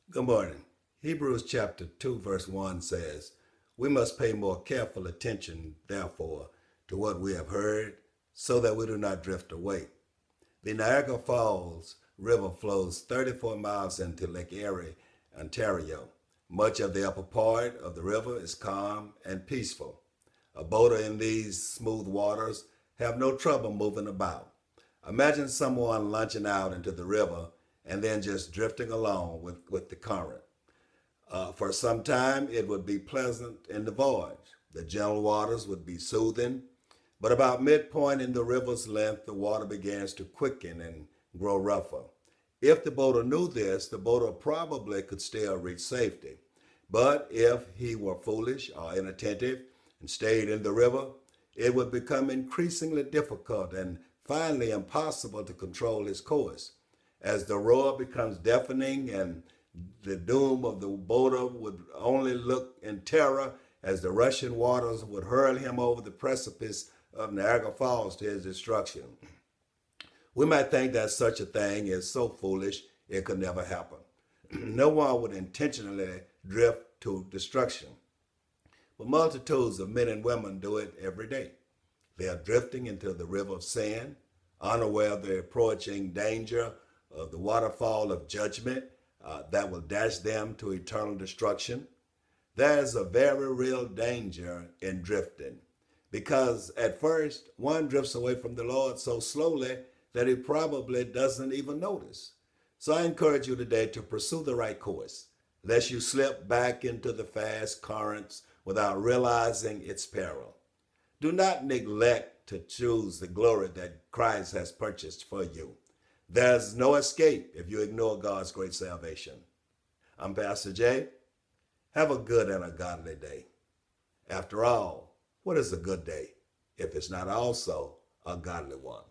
Good morning. Hebrews chapter 2, verse 1 says, "We must pay more careful attention, therefore, to what we have heard, so that we do not drift away." The Niagara Falls River flows 34 miles into Lake Erie, Ontario. Much of the upper part of the river is calm and peaceful. A boater in these smooth waters have no trouble moving about. Imagine someone launching out into the river and then just drifting along with the current. For some time, it would be pleasant in the voyage. The gentle waters would be soothing, but about midpoint in the river's length, the water begins to quicken and grow rougher. If the boater knew this, the boater probably could still reach safety. But if he were foolish or inattentive and stayed in the river, it would become increasingly difficult and finally impossible to control his course. As the roar becomes deafening and the doom of the boater would only look in terror as the rushing waters would hurl him over the precipice of Niagara Falls to his destruction. We might think that such a thing is so foolish it could never happen. No one would intentionally drift to destruction, but multitudes of men and women do it every day. They are drifting into the river of sin, unaware of the approaching danger of the waterfall of judgment that will dash them to eternal destruction. There is a very real danger in drifting because at first one drifts away from the Lord so slowly that he probably doesn't even notice. So I encourage you today to pursue the right course, lest you slip back into the fast currents without realizing its peril. Do not neglect to choose the glory that Christ has purchased for you. There's no escape if you ignore God's great salvation. I'm Pastor Jay. Have a good and a godly day. After all, what is a good day if it's not also a godly one?